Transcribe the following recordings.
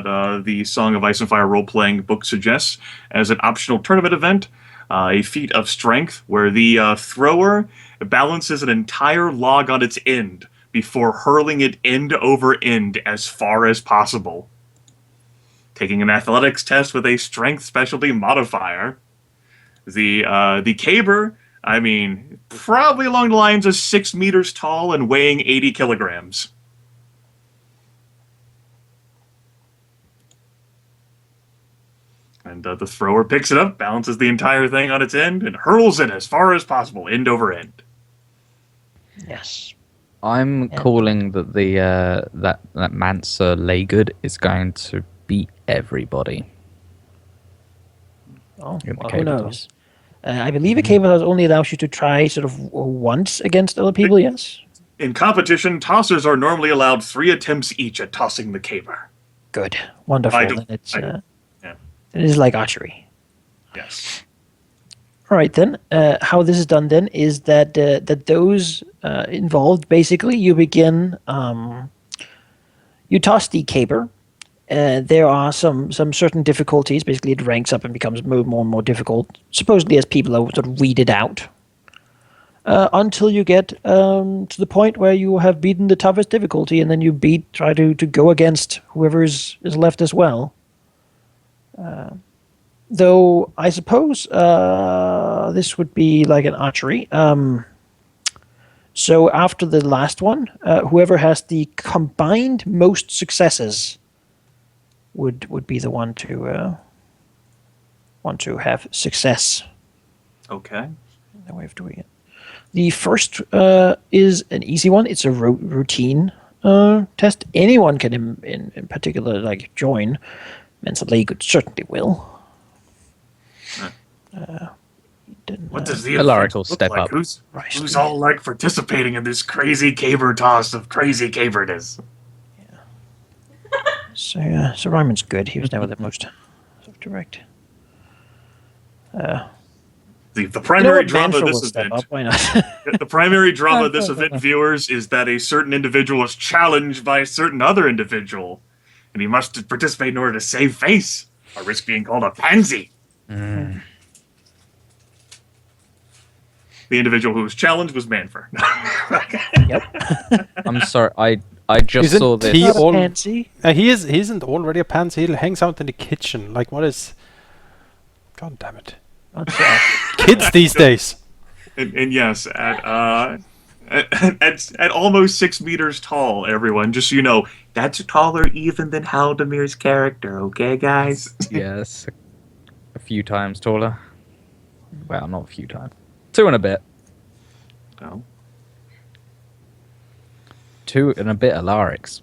that the Song of Ice and Fire role-playing book suggests as an optional tournament event, a feat of strength where the thrower balances an entire log on its end before hurling it end over end as far as possible. Taking an athletics test with a strength specialty modifier. The caber, I mean, probably along the lines of 6 meters tall and weighing 80 kilograms. And the thrower picks it up, balances the entire thing on its end, and hurls it as far as possible, end over end. Yes. I'm calling that the that Mansa Laygood is going to beat everybody. Oh, In the well, who cable knows? I believe a cable toss only allows you to try sort of once against other people, yes? In competition, tossers are normally allowed 3 attempts each at tossing the caber. Good. Wonderful. Then it's, it is like archery. Yes. All right, then. How this is done then is that that those involved, basically, you begin... you toss the caber. There are some certain difficulties. Basically, it ranks up and becomes more and more difficult, supposedly as people sort of read it out, until you get to the point where you have beaten the toughest difficulty, and then you try to go against whoever is left as well. Though I suppose this would be like an archery. So after the last one, whoever has the combined most successes would be the one to have success. Okay. No way of doing it. The first is an easy one. It's a routine test. Anyone can, in particular, like join. Mensa Laygood certainly will. What does the Alaric will look step like? up. Who's all like participating in this crazy caber toss of crazy caberness? So Ryman's good. He was never the most direct. The primary drama Manfred of will this step event. up. Why not? The primary drama of this event, viewers, is that a certain individual is challenged by a certain other individual, and he must participate in order to save face, or risk being called a pansy. Mm. The individual who was challenged was Manfred. Yep. I'm sorry, I just saw this. He Not a all- pansy. he isn't already a pansy. He hangs out in the kitchen. Like, what is... God damn it. Not Kids these days. And yes, at almost 6 meters tall, everyone, just so you know, that's taller even than Halldamir's character, okay, guys? Yes, a few times taller. Well, not a few times. 2 and a bit. No. 2 and a bit Alaric's.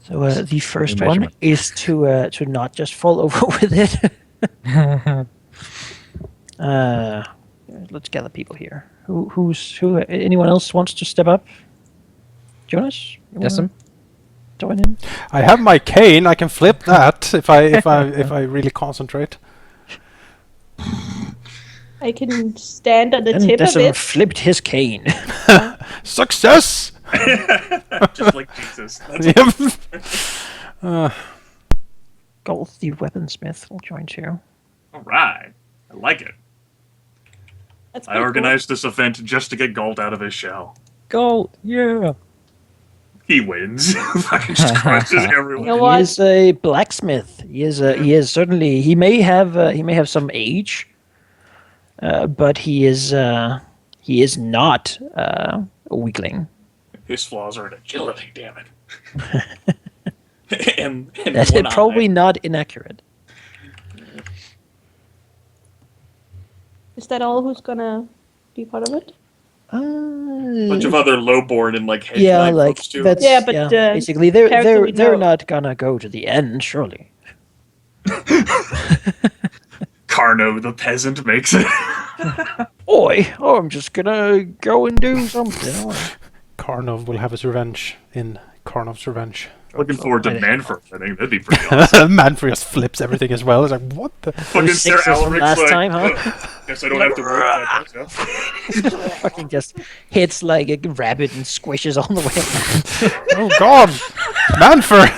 So the first New one measurement. is to not just fall over with it. Let's gather people here. Who? Anyone else wants to step up? Jonas? You wanna Dessem? join in? I have my cane. I can flip that if I really concentrate. I can stand on the And tip of Dessem it. flipped his cane. Success! Just like Jesus. That's Golth, the weaponsmith, will join too. all right. I like it. That's I pretty organized this event just to get Galt out of his shell. Gold, yeah. He wins. Fucking just crushes everyone. You know He what? is a blacksmith. He is certainly. He may have some age, but he is not a weakling. His flaws are in agility, damn it. and That's one probably eye. not inaccurate. Is that all who's gonna be part of it? Bunch of other lowborn and like head yeah, knight like folks too. that's Yeah, but, basically character they're we they're know. not gonna go to the end, surely. Carno the peasant makes it. I'm just gonna go and do something. Karnov will have his revenge in Karnov's Revenge. Looking forward to I think- Manfred. I think that'd be pretty awesome. Manfred just flips everything as well. It's like, what the? Fucking Sir Sixes from Alaric's last like, time, huh? "Ugh, guess I don't have to work that much. Huh?" Fucking just hits like a rabbit and squishes on the way. Oh God, Manfred!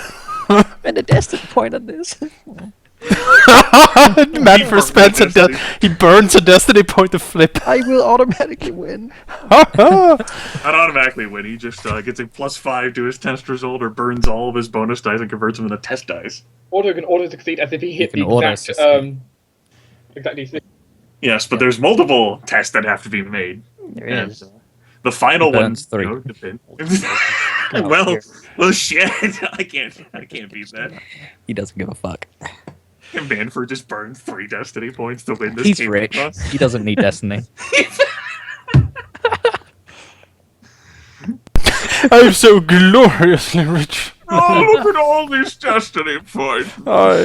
spend a destiny point on this. Manfred spends he burns a destiny point to flip. I will automatically win. Not automatically win. He just gets a +5 to his test result, or burns all of his bonus dice and converts them into test dice. Auto can auto succeed as if he hit can the auto exact succeed. exactly. Yes, but there's multiple tests that have to be made. There Yeah. is. The final He one. burns 3. Well, shit. I can't beat that. He doesn't give a fuck. Manfred just burned 3 destiny points to win this He's game. rich. He doesn't need destiny. I'm so gloriously rich. Oh, look at all these destiny points. I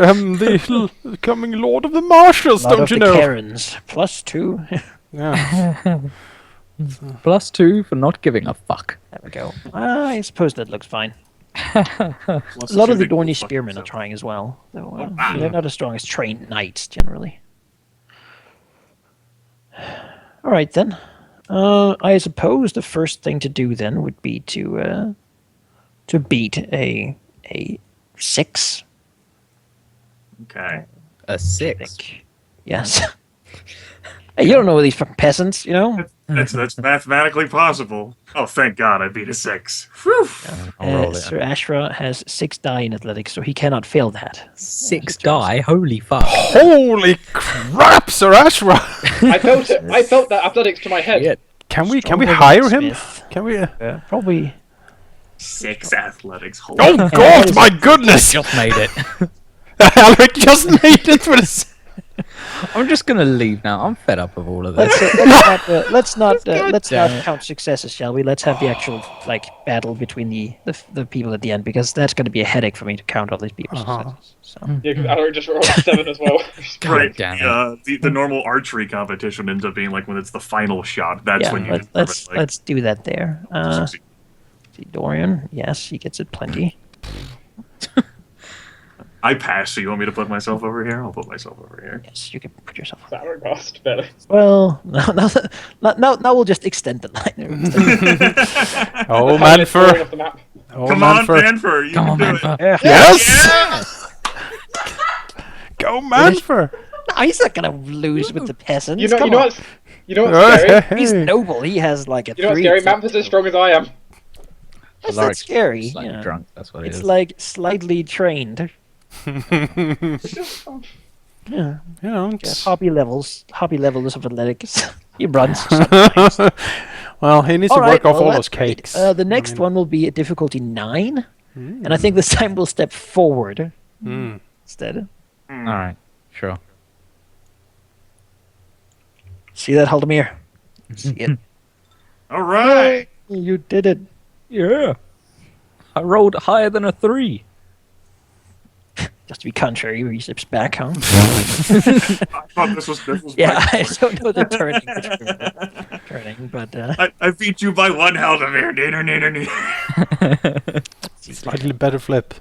am the coming Lord of the Marshalls, Lot don't of you the know? Karens. +2. Yeah. +2 for not giving a fuck. There we go. I suppose that looks fine. A A lot of the Dorney spearmen are trying as well, though wow. they're not as strong as trained knights generally. All right then. I suppose the first thing to do then would be to beat a 6. Okay. A I 6. think. Yes. Hey, you don't know these fucking peasants, you know. That's mathematically possible. Oh, thank God, I beat a 6. Whew. I'll roll it. Sir Ashra has 6 die in athletics, so he cannot fail that. 6 die? Holy fuck. Holy crap, Sir Ashra! I felt it. I felt that athletics to my head. Yeah. Can we Stronger than hire him? Smith. Can we? Probably. 6 athletics. Holy Oh God, my goodness! Just made it. Alaric just made it for this. I'm just gonna leave now. I'm fed up of all of this. Let's not damn it. count successes, shall we? Let's have the actual battle between the people at the end, because that's going to be a headache for me to count all these people's successes. So. Yeah, because Alaric just rolled a 7 as well. Right. damn it. The normal archery competition ends up being like when it's the final shot. That's Yeah, when you let's do that there. See, Dorian, yes, he gets it plenty. I pass, so you want me to put myself over here? I'll put myself over here. Yes, you can put yourself. Alaric passed, barely. Well, now we'll just extend the line. Oh, Falling off Manfred. the map. Oh, Come on, Manfred. Manfred, you Come can on, do man. it. Yes! Go, Manfred! No, he's not gonna lose with the peasants. You know Come what's Hey, scary? hey, He's hey. noble. He has like a You know what's 3. scary? Manfred's as strong as I am. That's not Alaric's scary. Slightly Yeah. drunk. That's what it It's is. like slightly trained. Yeah, You know, yeah, it's- hobby levels of athletics. He runs. Sometimes. well, he needs to All right, work off well, all that's those great. cakes. The next one will be a difficulty 9, and I think this time we'll step forward instead. All right. Sure. See that, Halldamir? See it? All right. You did it. Yeah. I rolled higher than a 3. Just to be contrary, he steps back, huh? I thought this was Yeah, my I score. don't know the turning, but I beat you by 1, Halldamir. Slightly better flip.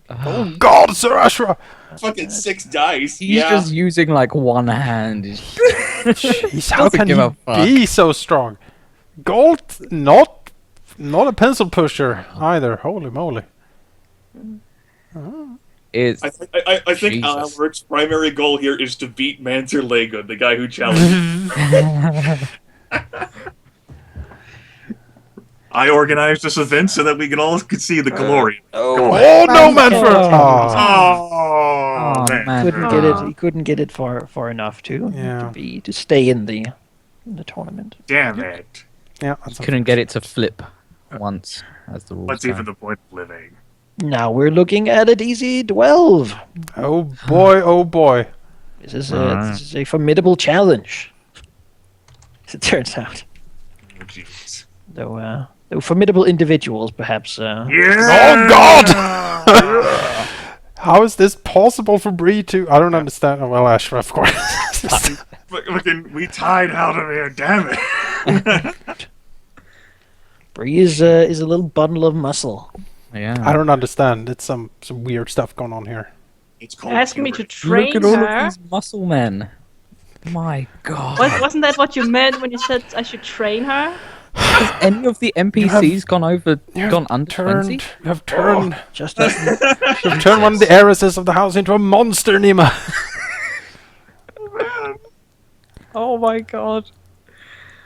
Oh God, Sir Ashra! Fucking 6 dice. He's just using like one hand. Jeez, how Doesn't can give he a fuck. be so strong? Gold, not a pencil pusher either. Holy moly! It's I think Jesus. Alaric's primary goal here is to beat Manser Lagoon, the guy who challenged. I organized this event so that we could see the glory. Oh no, Manfred! Oh, man. couldn't get it. He couldn't get it far enough Yeah. to stay in the tournament. Damn it. Yeah, couldn't get it to flip once, as the rules What's go. even the point of living? Now we're looking at a DC 12. Oh boy! Oh boy! This is a formidable challenge, as it turns out. Oh, jeez. Though formidable individuals, perhaps. Yeah! Oh God! How is this possible for Bree to? I don't understand. Oh, well, Ashra, of course. Fucking, we tied Halldamir, damn it. Bree is a little bundle of muscle. Yeah. I don't understand. It's some weird stuff going on here. It's called Asking me to puberty. train Look at all her. of these muscle men. My God. Wasn't that what you meant when you said I should train her? Has any of the NPCs gone under 20? You have turned. Just You've turned one of the heiresses of the house into a monster, Nima. Oh my god.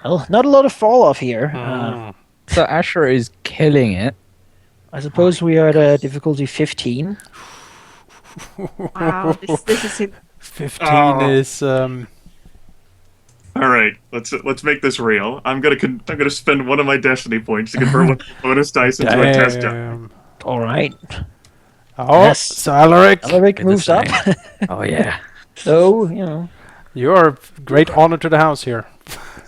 well, not a lot of fall off here. So Asher is killing it. I suppose we are at difficulty 15. Wow, this is it. 15 is All right, let's make this real. I'm gonna spend one of my destiny points to convert one of the bonus dice into a test die. damn. All right. Oh, Yes. so Alaric, Alaric It's the moves up. same. Oh yeah. So, you know. you are a great honor to the house here.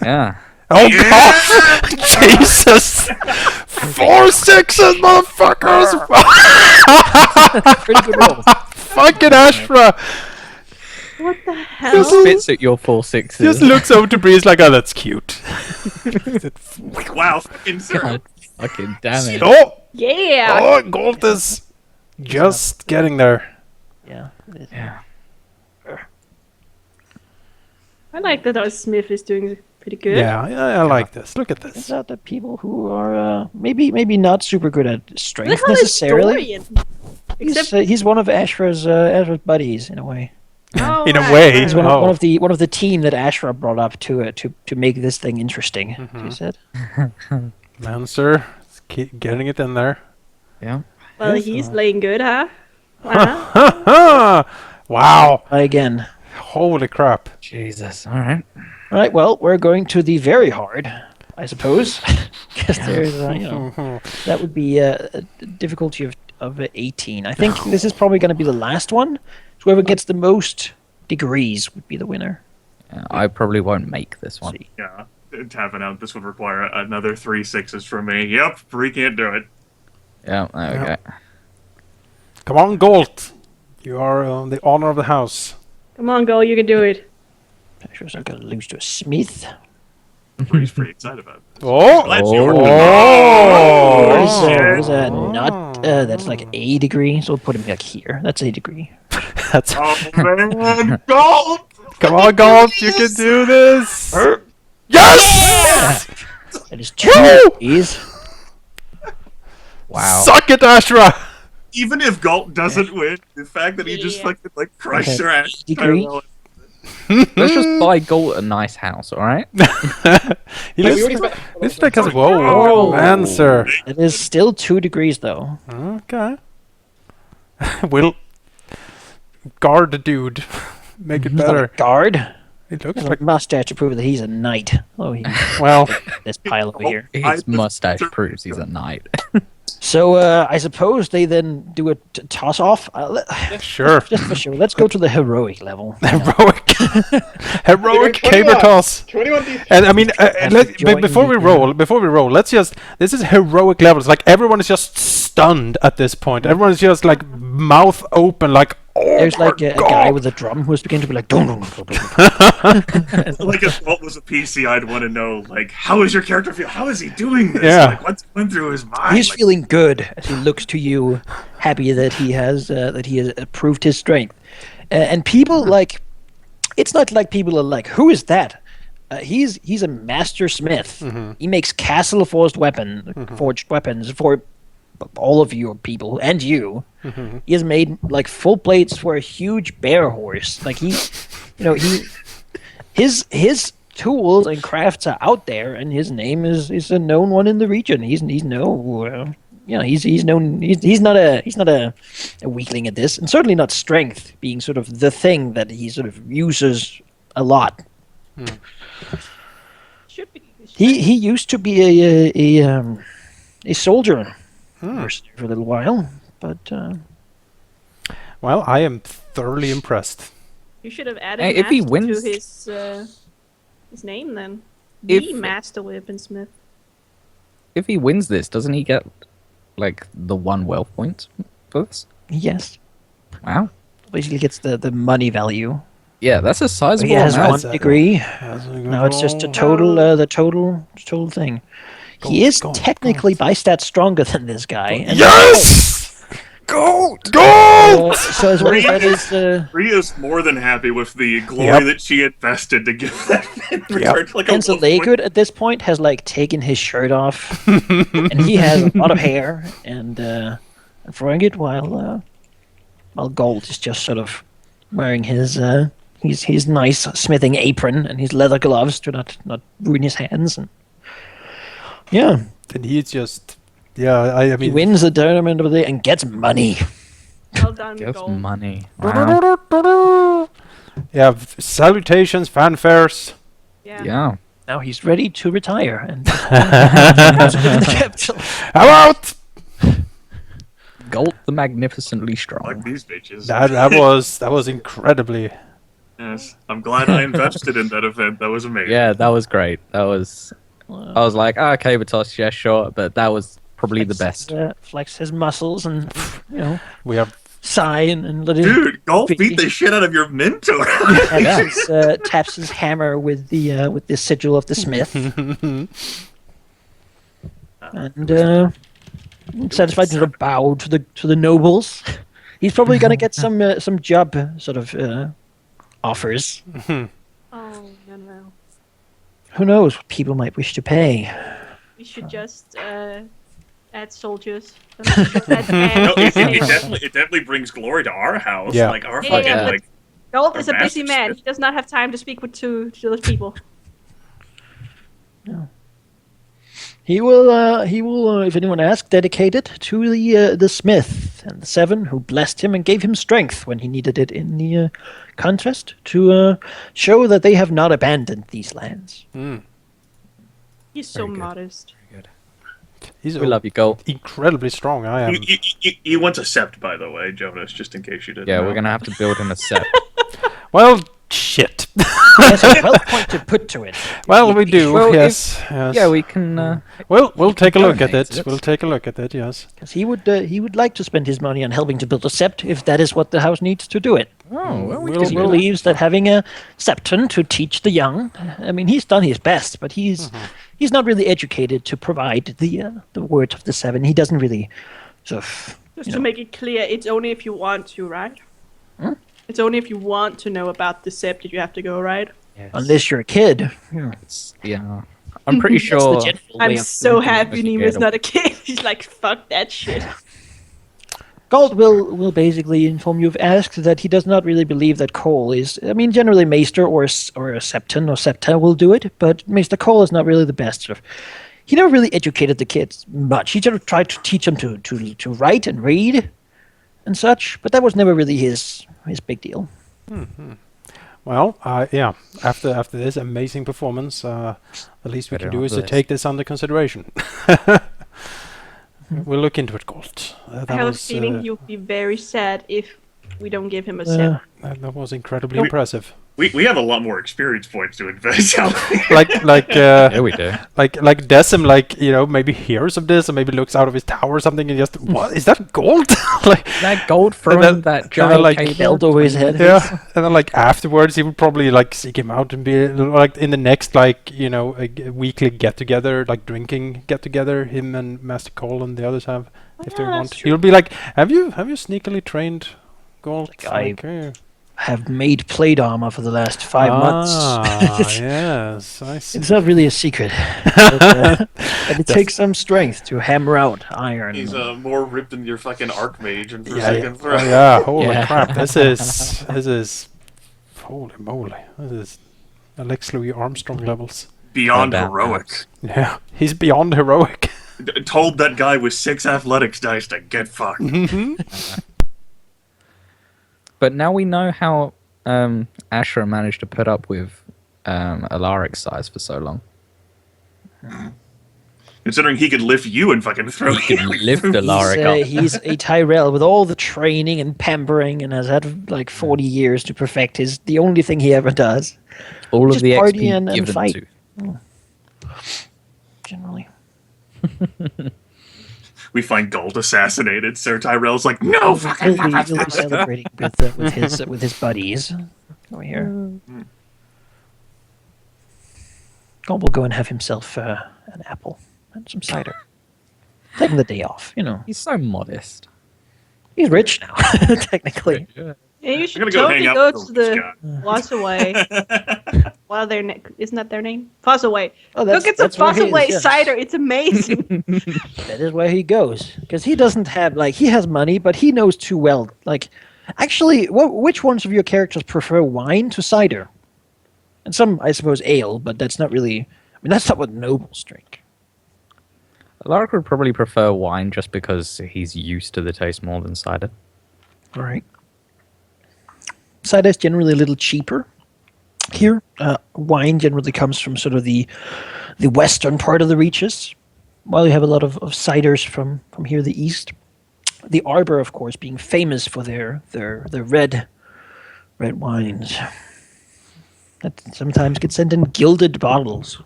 Yeah. Oh god! Jesus! 4 6s, motherfuckers! Pretty good roll. Fucking Ashra! What the Who hell? spits at your 4 6s? Just looks over to Breeze like, oh, that's cute. Wow, fucking sir. God fucking damn it. Oh! Yeah. Oh, Gold is just getting there. Yeah. Yeah. I like that our Smith is doing pretty good. Yeah, I like this. Look at Turns this. out that people who are maybe not super good at Look strength how necessarily. Except He's one of Ashra's buddies in a way. oh, In a right, way. right. He's Oh. one of the team that Ashra brought up to make this thing interesting. He said. Mancer is getting it in there. Yeah. Well, Yes, he's laying good, huh? Wow. Wow. Again. Holy crap. Jesus. All right. All right. Well, we're going to the very hard, I suppose, because there's that would be a difficulty of 18. I think this is probably going to be the last one. So whoever gets the most degrees would be the winner. Yeah, I probably won't make this one. See. Yeah, tapping out. This would require another 3 6s from me. Yep, Bree can't do it. Yeah. There we go. Come on, Gold. You are the honor of the house. Come on, Go, you can do it. Ashra's not going to lose to a smith. Bree's pretty excited about it. Oh! Glad Oh. you were- What is that? Not that's like a degree. So we'll put him like here. That's a degree. That's Oh man, gold! Come on, Gold. You can do this. Yes! That is 2 Woo! degrees. Wow. Suck it, Ashra. Even if Galt doesn't win, the fact that he just Yeah. fucking like crushed Okay. their ass. Degree? Let's just buy Gold a nice house, all right? He We looks, already spent- looks like a whoa, Oh. Mancer. It is still 2 degrees though. Okay. We'll guard the dude. Make it better. Guard. It looks Has a like mustache to prove that he's a knight. Oh, he well. this pile over here. His mustache proves he's a knight. So I suppose they then do a toss off. Sure. Just for sure. Let's go to the heroic level. Heroic, heroic 21. caber toss. 21 D. And I mean, to join before we the- roll, let's just. This is heroic levels. Like everyone is just stunned at this point. Everyone is just like mouth open, like oh There's my like a God. guy with a drum who's beginning to be like, dun, dun, dun, dun, dun. Like if Galt was a PC, I'd want to know like how is your character feel? How is he doing this? Yeah. Like what's going through his mind? He's Like, feeling good as he looks to you, happy that he has proved his strength. And people like, it's not like people are like, who is that? He's a master smith. He makes forged weapons for all of your people and you. He has made like full plates for a huge bear horse. Like his tools and crafts are out there, and his name is a known one in the region. He's known. He's not a weakling at this, and certainly not strength being sort of the thing that he sort of uses a lot. Should be. He used to be a soldier for a little while, but Well, I am thoroughly impressed. You should have added Hey, if he master wins- to his name then. If- The Master Weaponsmith. If he wins this, doesn't he get like the 1 wealth point for this? yes, Wow. basically gets the money value. Yeah, that's a sizable He has amount. 1 degree. Now it's just a total the total thing. He is technically by stats stronger than this guy. And Yes! Gold! Gold! So as well as that is, Rhea's more than happy with the glory Yep. that she invested to give that in return to like a Hansel wolf point. Lagood at this point has like taken his shirt off, and he has a lot of hair and throwing it while Gold is just sort of wearing his nice smithing apron and his leather gloves to not ruin his hands. And yeah, And he's just, I he mean, wins the tournament of the day and gets money. Well done, Give Gold. money. Wow. yeah, salutations, fanfares. Yeah. Yeah. Now he's ready to retire and the capital. I'm out. Gold the magnificently strong. Like these bitches. That was incredibly. Yes, I'm glad I invested in that event. That was amazing. Yeah, that was great. That was. I was like, oh, okay, Vitos, yeah, sure, but that was probably the best. Flex his muscles and We have sigh and let it. Dude, Golf beat the shit out of your mentor. Taps his hammer with the sigil of the smith, and satisfied to bow to the nobles. He's probably gonna get some job sort of offers. Oh, no. Who knows what people might wish to pay? We should just add soldiers. Add No, ants. it definitely brings glory to our house. Yeah. Like our Yeah, fucking yeah, but- like. Gold is a busy Master man. Smith. He does not have time to speak to those people. He will, if anyone asks, dedicate it to the smith and the seven who blessed him and gave him strength when he needed it in the contest to show that they have not abandoned these lands. He's so Very good. modest. he's We love you, Gold. incredibly strong. I am. He wants a sept, by the way, Jonas, just in case you didn't Yeah, know. we're gonna have to build him a set. Well, shit. That's a well point to put to it. Well, we do. Well, yes. Yeah, we can. We'll take a look at donate it. it. We'll take a look at it. Yes. Because he would like to spend his money on helping to build a sept if that is what the house needs to do it. Oh, well, we We'll- Because can he do that. believes that having a septon to teach the young, I mean, he's done his best, but he's not really educated to provide the word of the seven. He doesn't really sort of. Just to make it clear, it's only if you want to, right? It's only if you want to know about the sept that you have to go, right? Yes. Unless you're a kid. Yeah. I'm pretty That's the sure. general I'm way of so thinking. happy Nima's not a kid. He's like, fuck that shit. Gold will basically inform you, if asked, that he does not really believe that Cole is. I mean, generally Maester or a Septon or Septa will do it, but Maester Cole is not really the best. Sort of. He never really educated the kids much. He sort of tried to teach them to write and read and such, but that was never really his big deal. Well, yeah. After this amazing performance, the least we Better can do on is the to list. take this under consideration. We'll look into it, Gold. I That have a was feeling he'll be very sad if we don't give him a sept. that was incredibly impressive. We have a lot more experience points to invest. Yeah, we do. like Dessem, maybe hears of this or maybe looks out of his tower or something and just, what is that gold? like, That Gold throwing then- that and then, giant like, cable Belt over his head. yeah, and then afterwards he would probably seek him out and be in the next a weekly get together, drinking get together. Him and Master Cole and the others have, if they Yeah, want. that's true. He'll be like, have you sneakily trained Gold? I have made plate armor for the last 5 months. Yes, I see. It's not really a secret. But it takes some strength to hammer out iron. He's more ripped than your fucking archmage and Yeah, second throw. holy Yeah. crap! This is holy moly! This is Alex Louis Armstrong levels. Beyond Well, heroic. Yeah, he's beyond heroic. Told that guy with 6 athletics dice to get fucked. But now we know how Asher managed to put up with Alaric's size for so long. Considering he could lift you and fucking throw He could you. lift Alaric up. He's a Tyrell with all the training and pampering and has had 40 years to perfect the only thing he ever does, All of just the party XP and given fight. to. generally. We find Gold assassinated. Sir Tyrell's like, no fucking He'll be celebrating with his buddies over here. Gold will go and have himself an apple and some cider. Taking the day off, He's so modest. He's rich now, technically. Yeah. Yeah, you I'm should gonna go totally hang out go with to the rich the Fossaway. Well, isn't that their name? Fossaway. Oh, Go get some that's where he is, Fossaway yes. cider. It's amazing. That is where he goes because he doesn't have he has money, but he knows too well. Actually, which ones of your characters prefer wine to cider? And some, I suppose, ale, but that's not really. I mean, that's not what nobles drink. Alaric would probably prefer wine just because he's used to the taste more than cider. All right. Cider is generally a little cheaper here. Wine generally comes from sort of the western part of the Reaches, while you have a lot of ciders from here, the east. The Arbor, of course, being famous for their red wines that sometimes get sent in gilded bottles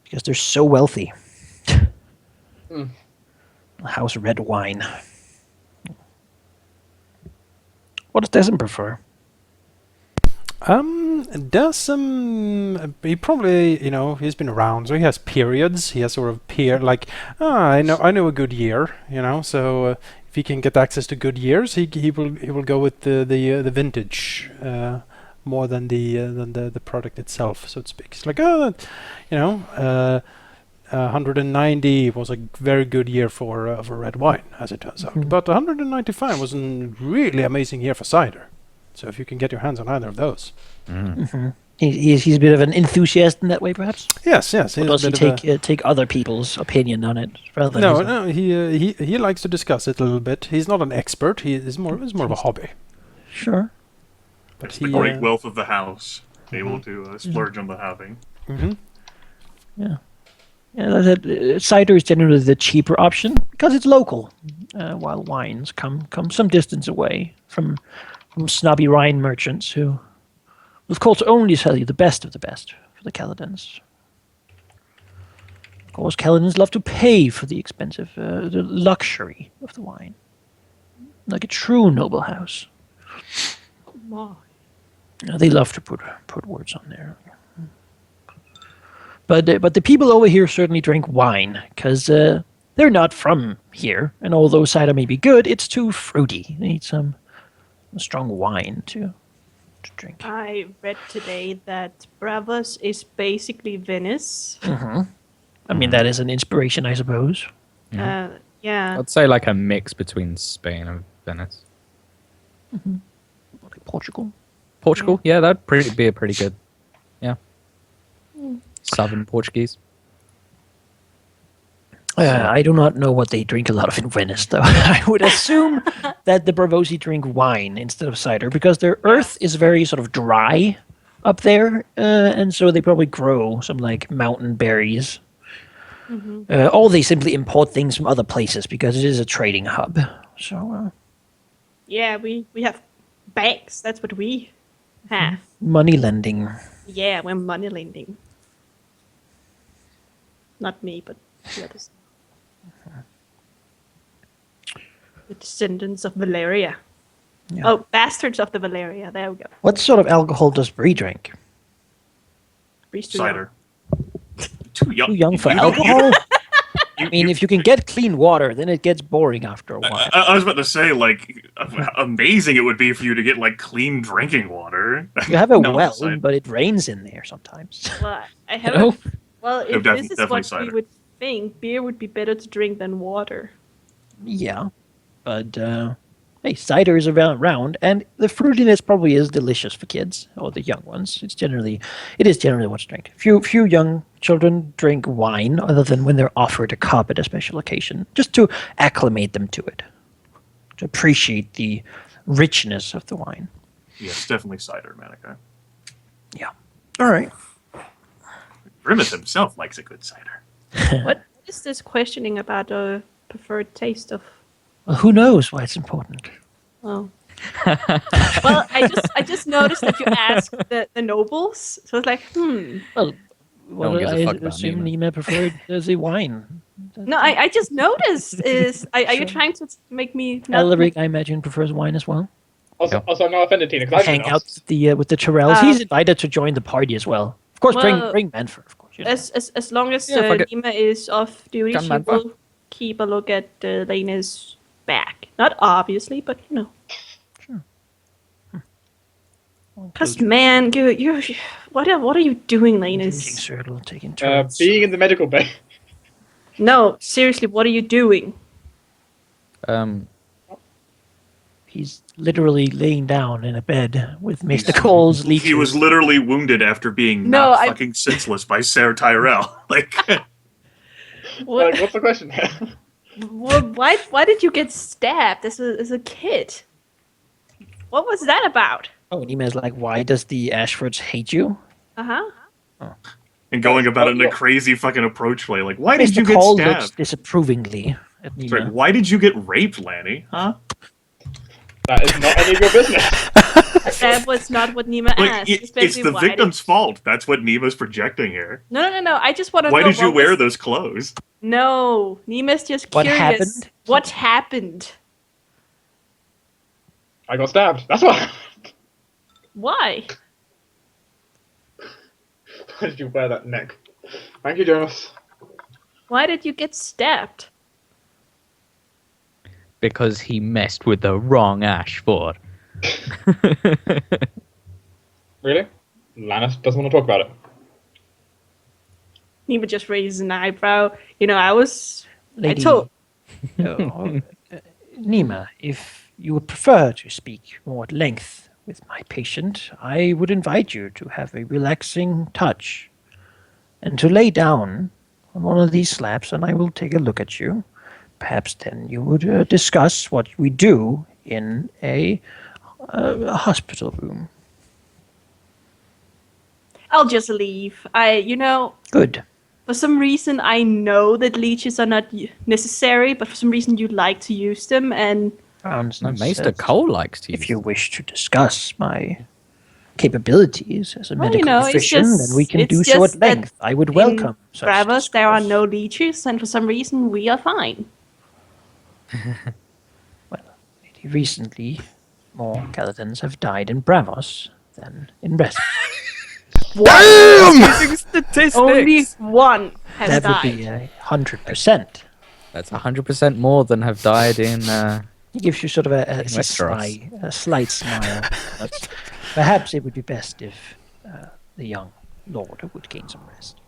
because they're so wealthy. House red wine. What does Dessem prefer? Dessem, he probably, he's been around, so he has periods. He has sort of I know a good year, so if he can get access to good years, he will go with the vintage more than the product itself, so to speak. It's like 190 was a very good year for red wine, as it turns out. But 195 was a really amazing year for cider. So if you can get your hands on either of those. He's a bit of an enthusiast in that way, perhaps? Yes. Or does he take other people's opinion on it? Rather than his own? He likes to discuss it a little bit. He's not an expert. It's more of a hobby. Sure. But It's the great wealth of the house, able to splurge on the having. Yeah. Yeah, cider is generally the cheaper option because it's local, while wines come some distance away from snobby wine merchants who, of course, only sell you the best of the best for the Caladans. Of course, Caladans love to pay for the expensive, the luxury of the wine, like a true noble house. They love to put words on there. But the people over here certainly drink wine because they're not from here, and although cider may be good, it's too fruity. They need some strong wine to drink. I read today that Braavosi is basically Venice. I mean, that is an inspiration, I suppose. Yeah. I'd say like a mix between Spain and Venice. Like Portugal. Portugal, yeah, that'd be a pretty good, Southern Portuguese. I do not know what they drink a lot of in Venice, though. I would assume that the Braavosi drink wine instead of cider because their earth is very sort of dry up there, and so they probably grow some mountain berries. Or they simply import things from other places because it is a trading hub. So Yeah, we have banks. That's what we have. money lending. Yeah, we're money lending. Not me, but the others. The descendants of Valyria. Yeah. Oh, bastards of the Valyria. There we go. What sort of alcohol does Bree drink? Bree's too young. Cider. Too young. Too young for alcohol? I mean, if you can get clean water, then it gets boring after a while. I was about to say, how amazing it would be for you to get clean drinking water. You have a No, well, cider. but it rains in there sometimes. Well, I have. know? Well, if No, this is definitely what cider. we would think, beer would be better to drink than water. Yeah, but hey, cider is around, and the fruitiness probably is delicious for kids or the young ones. It is generally what's drink. Few young children drink wine, other than when they're offered a cup at a special occasion, just to acclimate them to it, to appreciate the richness of the wine. Yes, definitely cider, Manaki. Yeah. All right. Grimith himself likes a good cider. What is this questioning about a preferred taste of? Well, who knows why it's important? Oh. Well, I just noticed that you asked the nobles, so it's like, Well, one gives a I fuck about assume Nima. Nima preferred the wine. No, I just noticed. Are you trying to make me? Not Alaric, I imagine, prefers wine as well. Also, I'm not offended, Tina, because I've Hang been out asked. with the Tyrells. He's invited to join the party as well. Of course, Well, bring Manfred, of course. As long as Yeah, fuck it. Nima is off duty, Come she on, will keep a look at Laenys back. Not obviously, but you know. Because man, you what are you doing, Laenys? Circle, taking turns. Being in the medical bay. No, seriously, what are you doing? He's literally laying down in a bed with Mr. Cole's leeches. He was literally wounded after being fucking senseless by Ser Tyrell. Like, What? Like, what's the question? Why did you get stabbed as a kid? What was that about? Oh, Nima's like, why does the Ashfords hate you? and going about it in a crazy fucking approach way. Like, why did you Mr. get Cole stabbed? looks disapprovingly at Nima. Right, why did you get raped, Lanny? Huh? That is not any of your business. That was not what Nima asked. It's the victim's fault. That's what Nima's projecting here. No. I just want to know. Why did you wear those clothes? No, Nima's just What curious. happened? What happened? I got stabbed. That's why. Why? Why did you wear that neck? Thank you, Jonas. Why did you get stabbed? Because he messed with the wrong Ashford. Really? Laenys doesn't want to talk about it. Nima just raises an eyebrow. You know, I Lady, told. Nima, if you would prefer to speak more at length with my patient, I would invite you to have a relaxing touch and to lay down on one of these slabs, and I will take a look at you. Perhaps then you would discuss what we do in a hospital room. I'll just leave. Good. For some reason, I know that leeches are not necessary, but for some reason you like to use them, and... No, Maester Cole likes to use If you wish to discuss my capabilities as a medical it's physician, just- then we can it's do so just at that length. I would welcome such Braavos, there are discourse. no leeches, and for some reason we are fine. Recently, more Caladans have died in Braavos than in rest. using statistics. Only one has That would died. be 100%. That's 100% more than have died in. He gives you sort of a Westeros. slight smile. But perhaps it would be best if the young lord would gain some rest.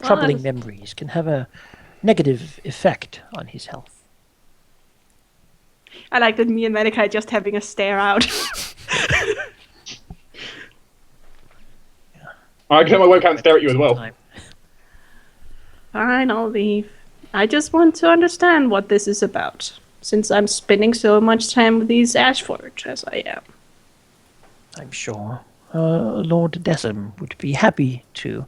Troubling memories can have a negative effect on his health. I like that me and Manaki are just having a stare out. I can have my webcam and stare at you as well. Time. Fine, I'll leave. I just want to understand what this is about, since I'm spending so much time with these Ashfords as I am. I'm sure Lord Dessem would be happy to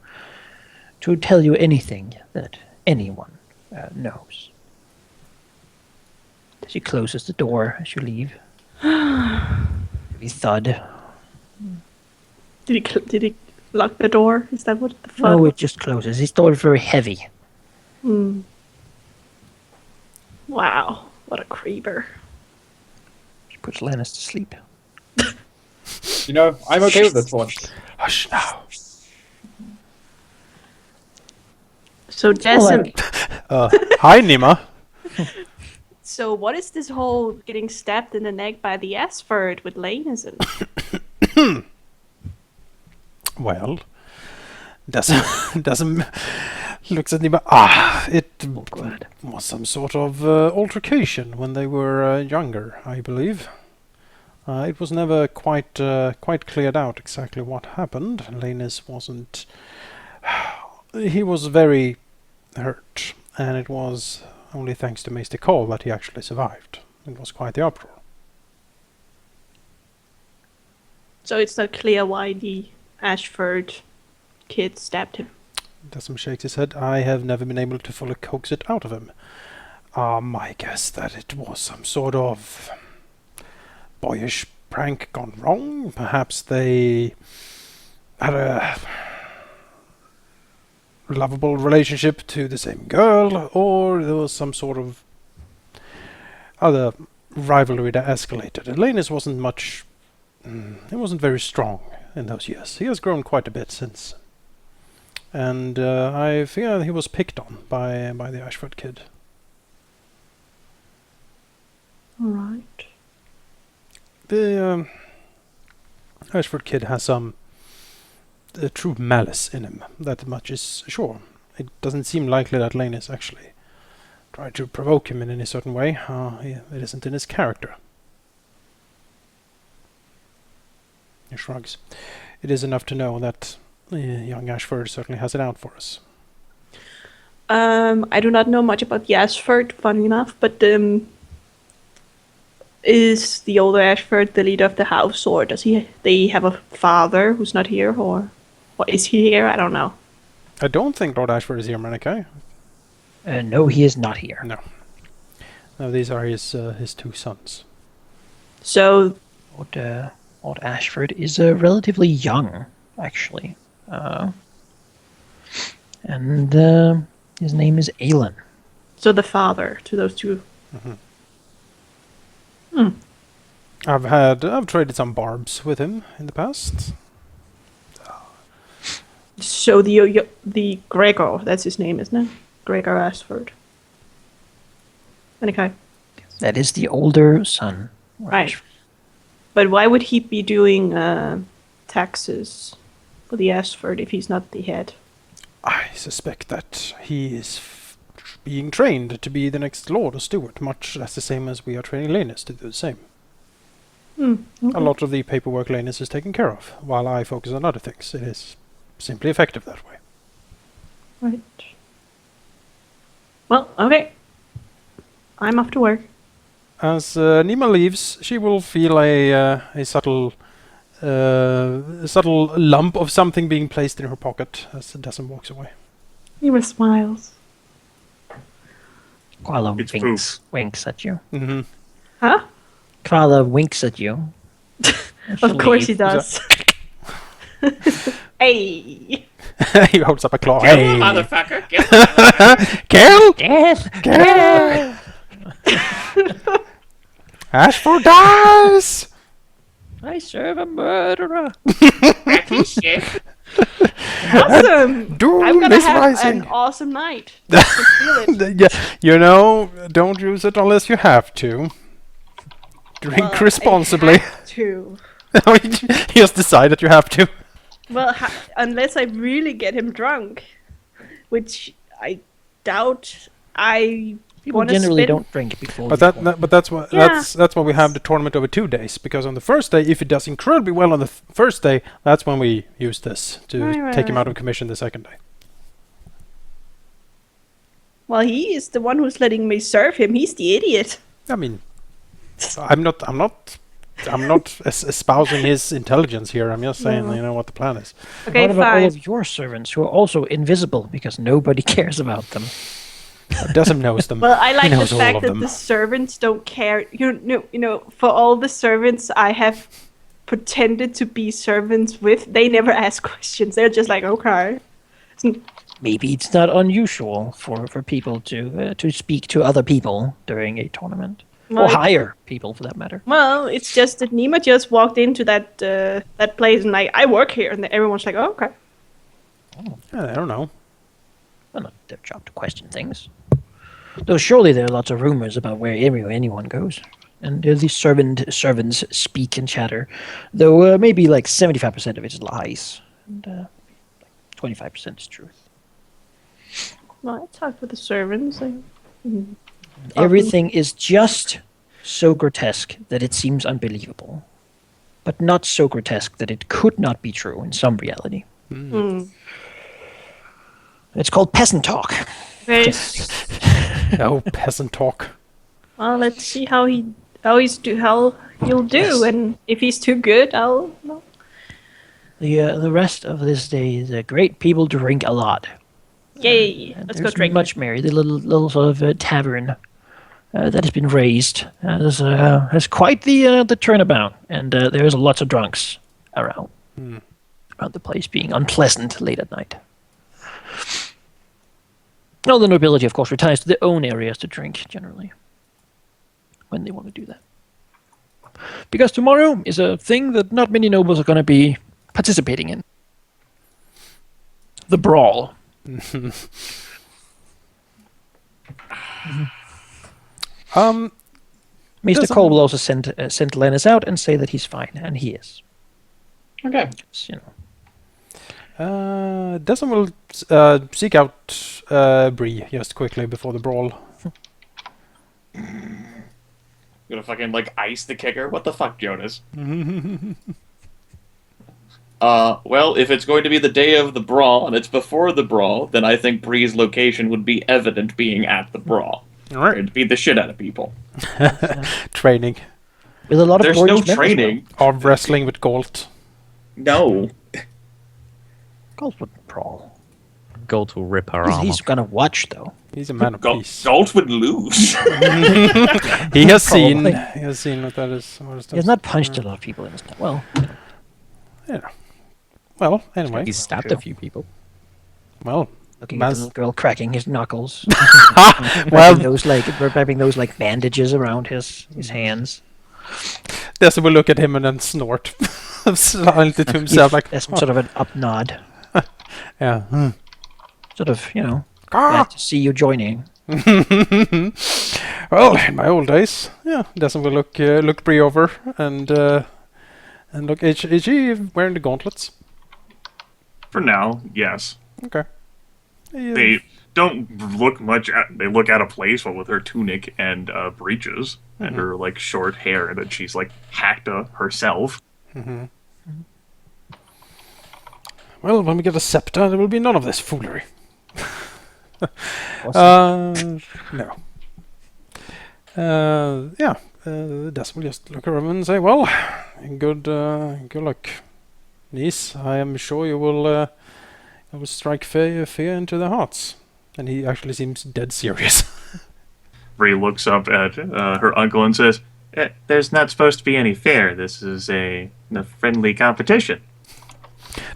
tell you anything that anyone knows. She closes the door as you leave. Heavy thud. Did he lock the door? Is that what the fuck? No, it just closes. His door is very heavy. Wow, what a creeper. She puts Laenys to sleep. You know, I'm okay with this one. Hush now. So Dessem, Hi, Nima. so what is this whole getting stabbed in the neck by the Ashford with Laenys in? Well, Dessem looks at Nima. It was some sort of altercation when they were younger, I believe. It was never quite cleared out exactly what happened. Laenys wasn't. He was very hurt, and it was only thanks to Maester Cole that he actually survived. It was quite the uproar. So it's not clear why the Ashford kid stabbed him. Dessem shakes his head. I have never been able to fully coax it out of him. I guess that it was some sort of boyish prank gone wrong. Perhaps they had a lovable relationship to the same girl, or there was some sort of other rivalry that escalated. And Laenys wasn't much. He wasn't very strong in those years. He has grown quite a bit since. And I fear he was picked on by the Ashford kid. All right. The Ashford kid has some true malice in him. That much is sure. It doesn't seem likely that Laenys actually tried to provoke him in any certain way. It isn't in his character. He shrugs. It is enough to know that young Ashford certainly has it out for us. I do not know much about the Ashford, funny enough, but is the older Ashford the leader of the house, or does they have a father who's not here, or is he here? I don't know. I don't think Lord Ashford is here, Manaki. No, he is not here. No. No, these are his two sons. So, Lord Ashford is relatively young, actually. And his name is Aelin. so the father to those two. I've traded some barbs with him in the past. So the Gregor, that's his name, isn't it? Gregor Ashford. Okay. That is the older son. Right. But why would he be doing taxes for the Ashford if he's not the head? I suspect that he is being trained to be the next Lord or Steward, much as the same as we are training Laenys to do the same. Okay. A lot of the paperwork Laenys is taken care of, while I focus on other things. It is simply effective that way. Right. Well, okay. I'm off to work. As Nima leaves, she will feel a subtle lump of something being placed in her pocket as Dessem walks away. Nima smiles. Quala It's winks at you. Mm-hmm. Huh? Quala winks at you. Of course he does. Hey! He holds up a claw. Kill Hey! the motherfucker! Kill the motherfucker! Kill! Death! Kill! Ashford dies! I serve a murderer. That piece shit. Awesome! Doom I'm gonna is have rising. an awesome night. I can feel it. Yeah, you know, don't use it unless you have to. Drink Well, responsibly. I have to. You just decide that you have to. Well, unless I really get him drunk, which I doubt. People wanna generally spend- don't drink before. But the that's why Yeah. that's why we have the tournament over 2 days, because on the first day, if it does incredibly well on the first day, that's when we use this to Right, take him right. out of commission the second day. Well, he is the one who's letting me serve him. He's the idiot. I mean, I'm not espousing his intelligence here. I'm just saying, No. you know, what the plan is. Okay, what about all fine. of your servants who are also invisible because nobody cares about them? Dessem knows them. Well, I like the knows all fact of that them. the servants don't care. You know, for all the servants I have pretended to be servants with, they never ask questions. They're just like, okay. Maybe it's not unusual for people to speak to other people during a tournament, or Well, hire people for that matter. Well, it's just that Nima just walked into that place and like, I work here, and everyone's like, oh, okay. I don't know. Well, not their job to question things. Though surely there are lots of rumors about where anyone goes, and these servants speak and chatter. Though maybe like 75% of it is lies, and 25% is truth. Well, I talked with the servants. Everything is just so grotesque that it seems unbelievable, but not so grotesque that it could not be true in some reality. It's called peasant talk. Very Oh, peasant talk. well. Let's see how he'll do, and if he's too good, I'll. No. The rest of this day is great. People drink a lot. Yay! And Let's go there's drink. much merry. The little sort of tavern that has been raised has quite the turnabout, and there's lots of drunks around the place, being unpleasant late at night. All the nobility, of course, retires to their own areas to drink generally when they want to do that. Because tomorrow is a thing that not many nobles are going to be participating in. The brawl. Mr. Cole will also send Laenys out and say that he's fine, and he is. Okay. So, Dessem will seek out Bree just quickly before the brawl. Gonna fucking like ice the kicker? What the fuck, Jonas? Well, if it's going to be the day of the brawl and it's before the brawl, then I think Bree's location would be evident being at the brawl. Alright. It'd beat the shit out of people. Training. with a lot of There's no British members, training. Arm wrestling with Galt. No. Galt wouldn't brawl. Gold will rip her He's, armor. he's gonna watch though. He's a man of peace. Galt would lose. He has seen. Probably. He has seen what that is. He has not punched a lot of people in his time. Well, Yeah. Well, anyway. He's stabbed a few people. Well, looking at the Mas- little girl cracking his knuckles, well, wrapping those like bandages around his hands. Dessem will look at him and then snort silently to himself, like, That's sort of an up nod, yeah. sort of, glad to see you joining. Well, in my old days, yeah, Dessem will look Bree over and look. Is she wearing the gauntlets? For now, yes. Okay. They don't look much they look out of place, what with her tunic and breeches and her like short hair that she's like hacked herself. Well, when we get a scepter, there will be none of this foolery. Awesome. No. Yeah. Dessem will just look around and say, "Well, good luck, niece. I am sure you will strike fear into their hearts." And he actually seems dead serious. Bree looks up at her uncle and says, "There's not supposed to be any fear. This is a friendly competition."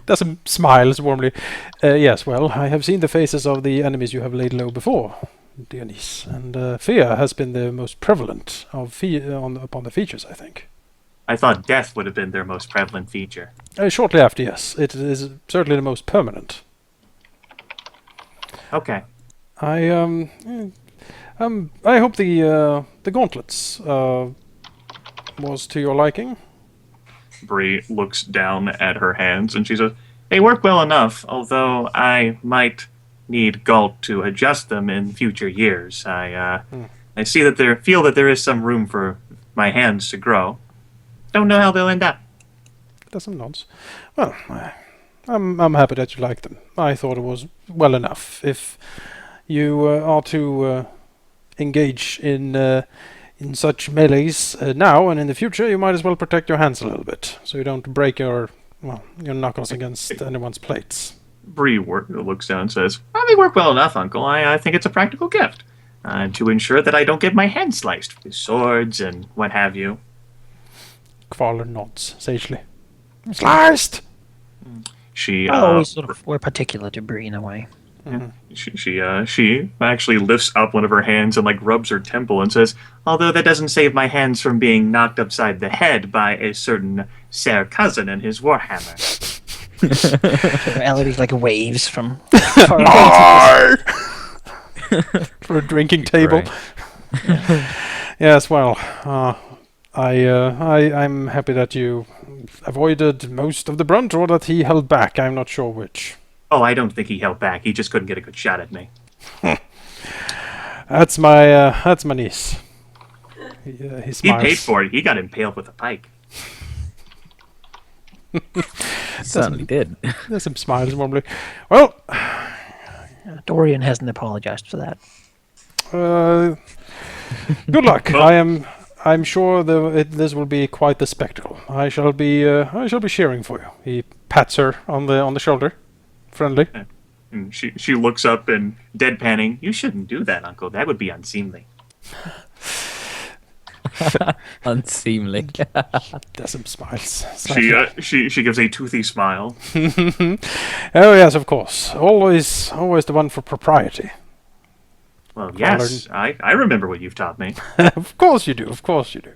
Dessem smiles warmly. Yes, well, I have seen the faces of the enemies you have laid low before, dear niece, and fear has been the most prevalent of upon the features, I think. I thought death would have been their most prevalent feature. Shortly after, yes. It is certainly the most permanent. Okay. I hope the gauntlets was to your liking. Bree looks down at her hands and she says, "They work well enough, although I might need Galt to adjust them in future years. I see that feel that there is some room for my hands to grow. Don't know how they'll end up." Dessem nods. Well, I'm happy that you like them. I thought it was well enough. If you are to engage in such melees now and in the future, you might as well protect your hands a little bit, so you don't break your knuckles against anyone's plates. Bree looks down and says, "Well, they work well enough, Uncle. I think it's a practical gift to ensure that I don't get my hand sliced with swords and what have you." Kvaler nods sagely. Sliced! She We're particular to Bree in a way. She actually lifts up one of her hands and like rubs her temple and says, "Although that doesn't save my hands from being knocked upside the head by a certain Ser cousin and his warhammer." Alaric like waves from For a drinking table. Right. Yes, well, I'm happy that you avoided most of the brunt, or that he held back. I'm not sure which. Oh, I don't think he held back. He just couldn't get a good shot at me. That's my niece. He He smiles. paid for it. He got impaled with a pike. Certainly did. There's some smiles warmly. Well, Dorian hasn't apologized for that. good luck. I'm sure this will be quite the spectacle. I shall be cheering for you. He pats her on the shoulder, friendly. And she looks up and deadpanning, "You shouldn't do that, Uncle. That would be unseemly." Unseemly. Dessem smiles. She gives a toothy smile. Oh yes, of course. Always the one for propriety. Well, yes, I remember what you've taught me. Of course you do. Of course you do.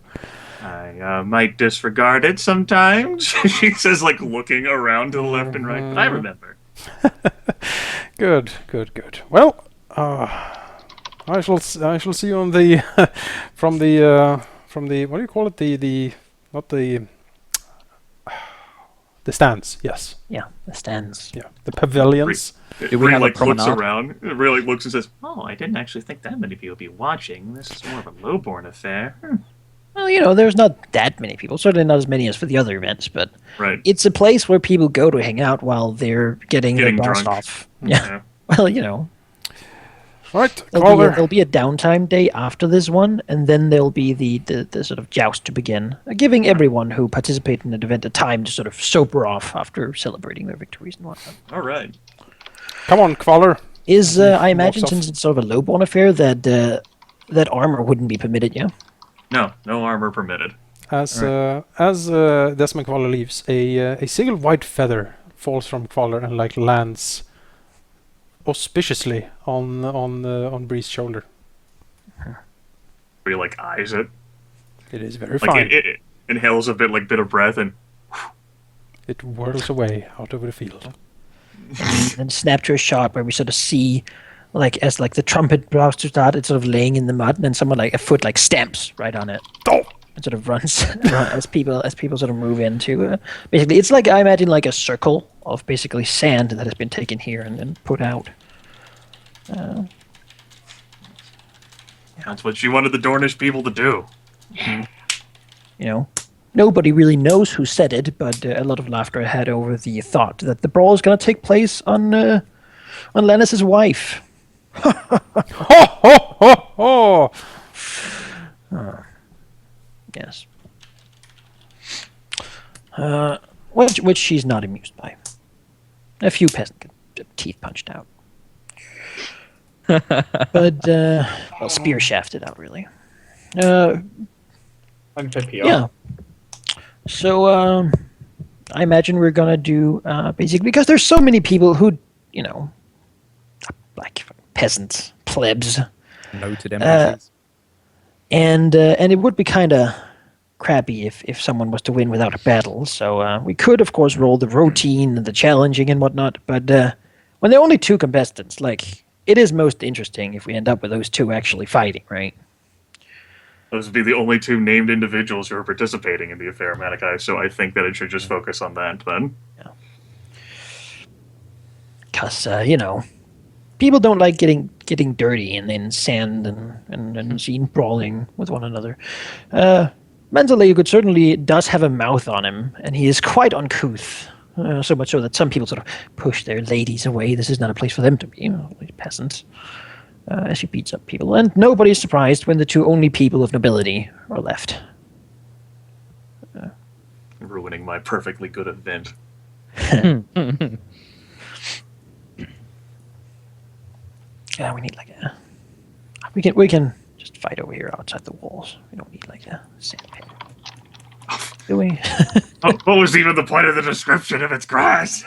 I might disregard it sometimes, she says, like looking around to the left and right, but I remember. Good. Well, I shall see you on the from from the, what do you call it? The not the stands. Yes. Yeah, the stands. Yeah. The pavilions. Do we Ray have a like looks promenade? around. Ray like looks and says, "Oh, I didn't actually think that many people would be watching. This is more of a lowborn affair." Well, there's not that many people. Certainly not as many as for the other events, but Right. it's a place where people go to hang out while they're getting their Getting boss drunk. off. Yeah. Well, Right. there'll be a downtime day after this one, and then there'll be the sort of joust to begin, giving everyone who participate in the event a time to sort of sober off after celebrating their victories and whatnot. All right. Come on, Kvaller. I imagine walks off. since it's sort of a lowborn affair that armor wouldn't be permitted, yeah? No armor permitted. As Desmond Kvaller leaves, a single white feather falls from Kvaller and like lands auspiciously on Bree's shoulder. Where he like eyes it. It is very Like fine. it inhales a bit of breath and It whirls away out over the field. And snapshot shot where we sort of see, as the trumpet about to start, it's sort of laying in the mud, and then someone a foot stamps right on it. Oh! And sort of runs as people sort of move into. Basically, it's I imagine a circle of basically sand that has been taken here and then put out. that's what she wanted the Dornish people to do. Nobody really knows who said it, but a lot of laughter had over the thought that the brawl is going to take place on Laenys' wife. Ho ho ho ho! Yes. Which she's not amused by. A few peasants get teeth punched out. But, spear shafted out, really. I'm for PR. Yeah. So, I imagine we're gonna do, basically, because there's so many people who, peasants, plebs, Noted NPCs. and it would be kind of crappy if someone was to win without a battle. So we could, of course, roll the routine and the challenging and whatnot. But when there are only two contestants, it is most interesting if we end up with those two actually fighting, right? Those would be the only two named individuals who are participating in the affair, Manaki, so I think that it should just focus on that then. Because, people don't like getting dirty and in sand and seen brawling with one another. Mentaleu certainly does have a mouth on him, and he is quite uncouth. So much so that some people sort of push their ladies away. This is not a place for them to be, like peasants. As he beats up people. And nobody's surprised when the two only people of nobility are left. Ruining my perfectly good event. Yeah, we need we can just fight over here outside the walls. We don't need a sand pit. Do we? What was even the point of the description if it's grass?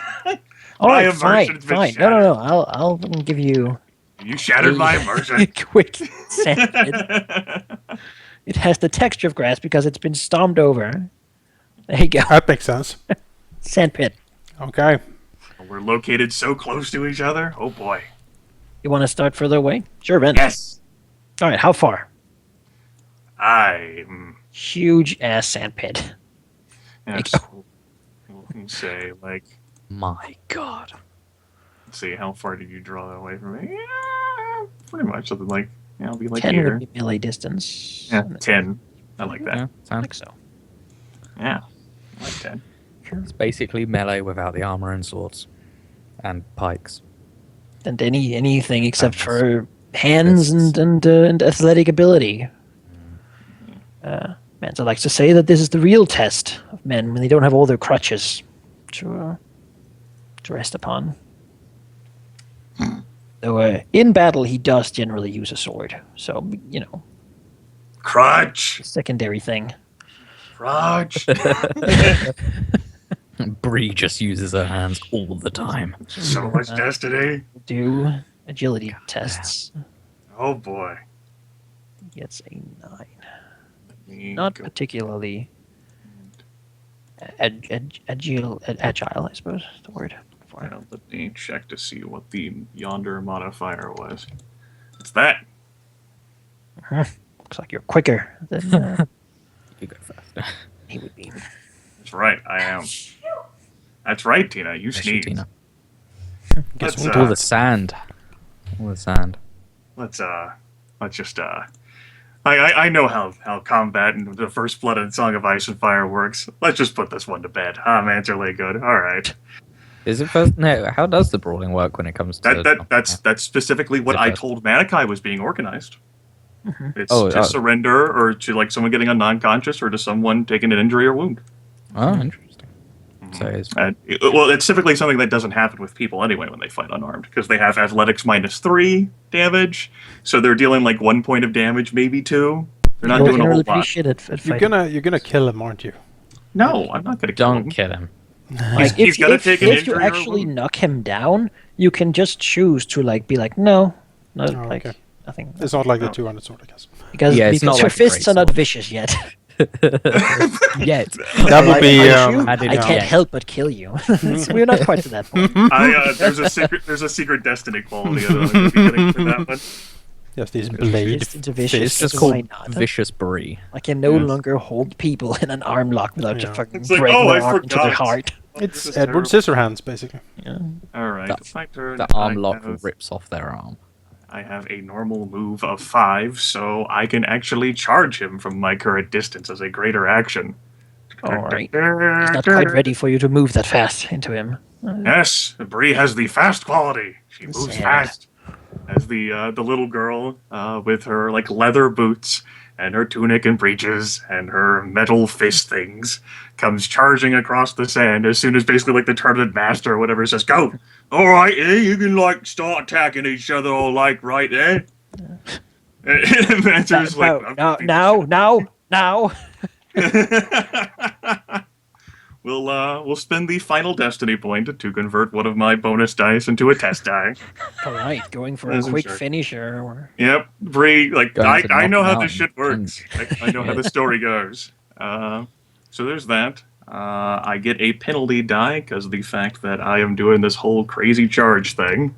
All My right, fine, immersion's been fine. No. I'll give you You shattered my a immersion. quick sand pit. It has the texture of grass because it's been stomped over. There you go. That makes sense. Sand pit. Okay. We're located so close to each other. Oh boy. You want to start further away? Sure, Ben. Yes. All right, how far? Huge ass sand pit. Yes. We'll say My God. let's see, how far did you draw that away from me? Yeah, pretty much something it'll be 10 here. would be melee distance. Yeah, 10. I like that. Yeah, I sounds think so. Yeah, I like 10. It's basically melee without the armor and swords. And pikes. And anything except Hands. for hands Fists. and athletic ability. Manzo likes to say that this is the real test of men when they don't have all their crutches to rest upon. Though in battle he does generally use a sword, so Crutch! secondary thing. Crutch! Bree just uses her hands all the time. So much destiny. Do agility tests. Oh boy. Gets a 9. Let me Not go- particularly agile, I suppose is the word for it. Let me check to see what the yonder modifier was. It's that. Looks like you're quicker than You go first. He would be. That's right, I am. That's right, Tina. You Especially sneeze. Tina. Let's All the sand. All the sand. let's just I know how combat and the First Blood and Song of Ice and Fire works. Let's just put this one to bed. Manserley good. All right. Is it first? No. How does the brawling work when it comes to That's specifically what Is it I first? told Manaki was being organized. It's Oh, to surrender, or to like someone getting a non-conscious, or to someone taking an injury or wound. Oh, interesting. So it's Well, it's typically something that doesn't happen with people anyway when they fight unarmed, because they have athletics -3 damage, so they're dealing like 1 point of damage, maybe 2. They're not doing a whole pretty lot. shit at You're fighting. gonna kill him, aren't you? No, I'm not going to kill don't him. kill him. Like, He's gotta take an if you injury or actually wound. knock him down, you can just choose to like be like, no, like okay. nothing, It's not like the 200 sword, I guess. because Yeah, it's not your like a great fists are not sword. vicious yet. Yet. That would Like, be. I Added can't yet. help but kill you. So we're not quite to that point. There's a secret destiny quality that I'm going to be getting for that one. Yes, these blade Fists into vicious. It's just so called why not? vicious brie. I can no Yes. longer hold people in an arm lock without just Yeah. fucking It's like, breaking oh, their I arm into their forgot. heart. It's This is Edward Scissorhands, basically. Yeah. All right, That- it's my turn. The arm I lock have- rips off their arm. I have a normal move of 5, so I can actually charge him from my current distance as a greater action. All right. He's not quite ready for you to move that fast into him. Yes, Bree has the fast quality. She moves Sad. fast. As the little girl with her like leather boots and her tunic and breeches and her metal fist things comes charging across the sand as soon as basically like the tournament master or whatever says, "Go! All right, you can like start attacking each other all like right there." And Manser's like, Now. We'll spend the final destiny point to convert one of my bonus dice into a test die. All right, going for a Isn't quick sure. finisher. Or... Yep, Bree, like Going to I know knock how him this out shit works. I know how the story goes. So there's that. I get a penalty die because of the fact that I am doing this whole crazy charge thing.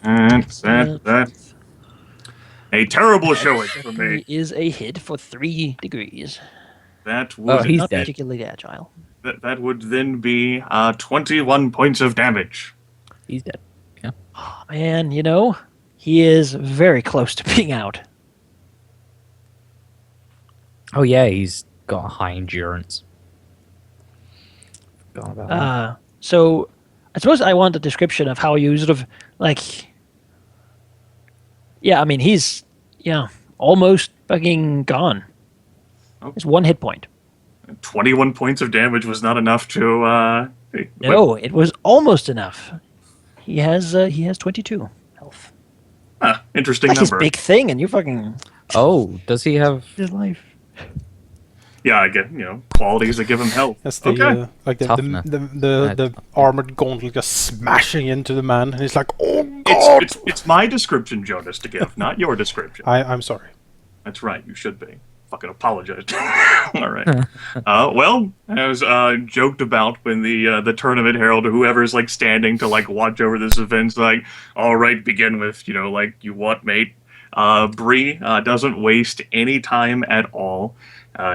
And that a terrible showing for me. He is a hit for 3 degrees. That would he's Not dead. particularly agile. that would then be 21 points of damage. He's dead. Yeah. Oh, man, he is very close to being out. Oh yeah, he's got a high endurance. Forgot about that. So I suppose I want a description of how you sort of like. Yeah, I mean he's almost fucking gone. Oh. It's 1 hit point. 21 points of damage was not enough to. No, it was almost enough. He has 22 health. Interesting That's his number. big thing, and you fucking Oh, does he have? his life. Yeah, I get qualities that give him health. That's the Okay. like the Toughness. the armored gauntlet just smashing into the man, and he's like, "Oh It's, God!" it's my description, Jonas, to give, not your description. I'm sorry. That's right, you should be. Fucking apologize. All right. Well, as joked about when the tournament herald or whoever's like standing to like watch over this event's like, all right, begin with, like you what, mate? Bree doesn't waste any time at all.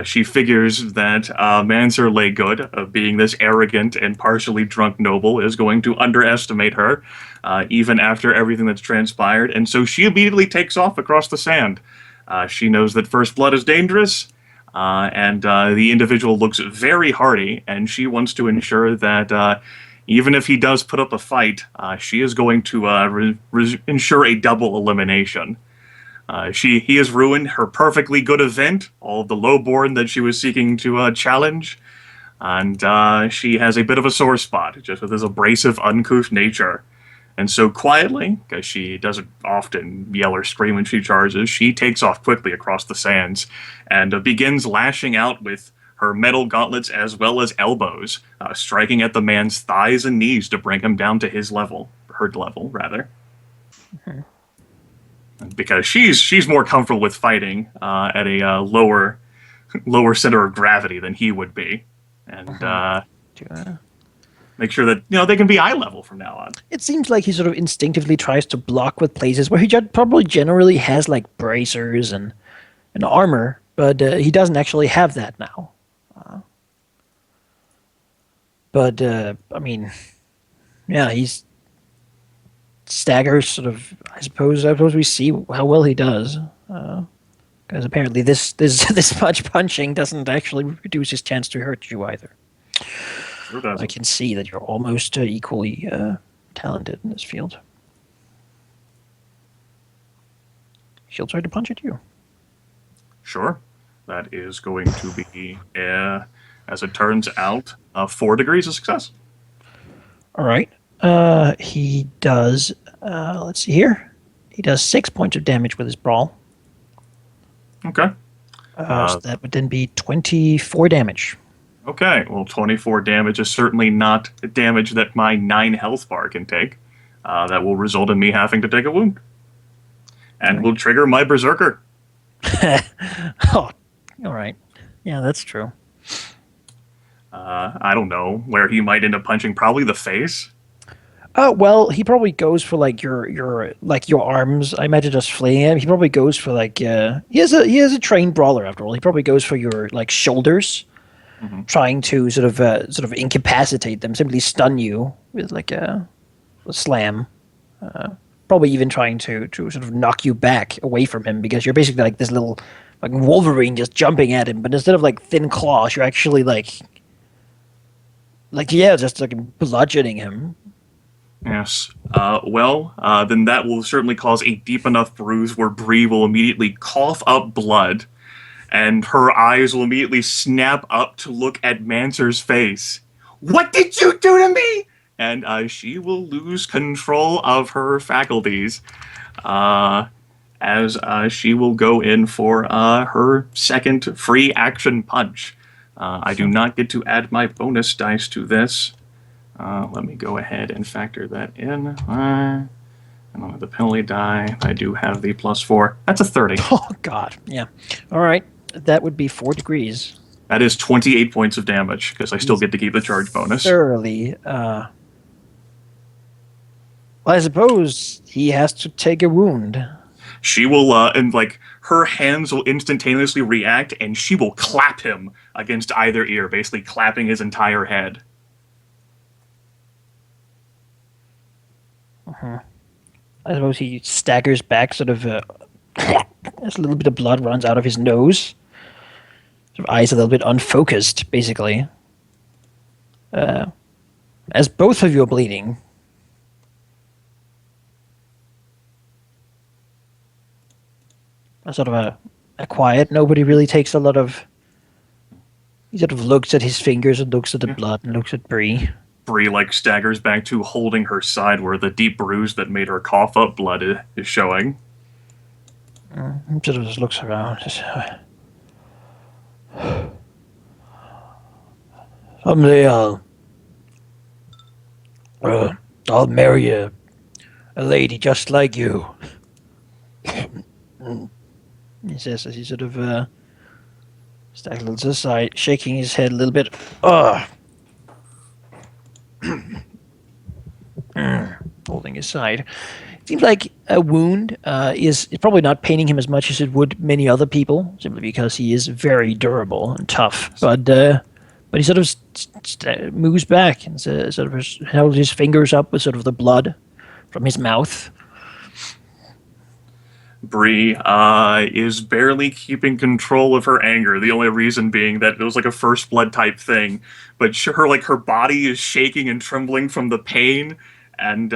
She figures that Mansur Laygood, being this arrogant and partially drunk noble, is going to underestimate her, even after everything that's transpired, and so she immediately takes off across the sand. She knows that First Blood is dangerous, and the individual looks very hardy, and she wants to ensure that even if he does put up a fight, she is going to ensure a double elimination. He has ruined her perfectly good event, all of the lowborn that she was seeking to challenge, and she has a bit of a sore spot, just with his abrasive, uncouth nature. And so quietly, because she doesn't often yell or scream when she charges, she takes off quickly across the sands and begins lashing out with her metal gauntlets as well as elbows, striking at the man's thighs and knees to bring him down to his level, her level, rather. Because she's more comfortable with fighting at a lower center of gravity than he would be, and make sure that they can be eye level from now on. It seems like he sort of instinctively tries to block with places where he probably generally has like bracers and armor, But he doesn't actually have that now. But I mean, yeah, he's staggers sort of. I suppose we see how well he does. Because apparently this much punching doesn't actually reduce his chance to hurt you either. Sure doesn't. I can see that you're almost equally talented in this field. She'll try to punch at you. Sure. That is going to be, as it turns out, 4 degrees of success. All right. He does, let's see here. He does 6 points of damage with his brawl. Okay. So that would then be 24 damage. Okay. Well, 24 damage is certainly not damage that my 9 health bar can take. That will result in me having to take a wound. And will trigger my berserker. Oh, all right. Yeah, that's true. I don't know where he might end up punching. Probably the face. Well, he probably goes for like your arms. I imagine just fleeing him. He probably goes for like he is a trained brawler after all. He probably goes for your like shoulders, trying to sort of incapacitate them, simply stun you with like a slam. Probably even trying to sort of knock you back away from him because you're basically like this little like Wolverine just jumping at him, but instead of like thin claws, you're actually like just like bludgeoning him. Yes. Then that will certainly cause a deep enough bruise where Bree will immediately cough up blood, and her eyes will immediately snap up to look at Mancer's face. What did you do to me? And she will lose control of her faculties as she will go in for her second free action punch. I do not get to add my bonus dice to this. Let me go ahead and factor that in. And on the penalty die, I do have the +4. That's a 30. Oh, God. Yeah. All right. That would be 4 degrees. That is 28 points of damage, because I still get to keep the charge bonus. Thoroughly. Well, I suppose he has to take a wound. She will, and like, her hands will instantaneously react, and she will clap him against either ear, basically clapping his entire head. I suppose he staggers back, sort of, as a little bit of blood runs out of his nose. Sort of eyes a little bit unfocused, basically. As both of you are bleeding. A sort of a quiet, nobody really takes a lot of... He sort of looks at his fingers and looks at the blood and looks at Bree. Bree, like, staggers back to holding her side where the deep bruise that made her cough up blood is showing. Sort of just looks around. Someday I'll marry a lady just like you. He says as he sort of staggers aside, shaking his head a little bit. Holding his side. It seems like a wound is probably not paining him as much as it would many other people, simply because he is very durable and tough. But he sort of moves back and sort of holds his fingers up with sort of the blood from his mouth. Bree is barely keeping control of her anger. The only reason being that it was like a first blood type thing, but her body is shaking and trembling from the pain, and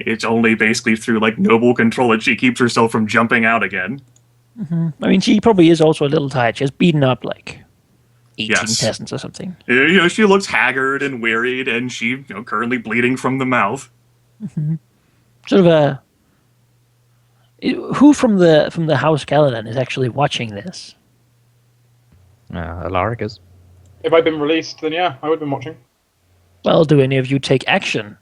it's only basically through like noble control that she keeps herself from jumping out again. I mean, she probably is also a little tired. She has beaten up like 18 Yes. peasants or something. She looks haggard and wearied, and she currently bleeding from the mouth. Sort of a... Who from the House Caladan is actually watching this? Alaric is. If I'd been released, then yeah, I would have been watching. Well, do any of you take action?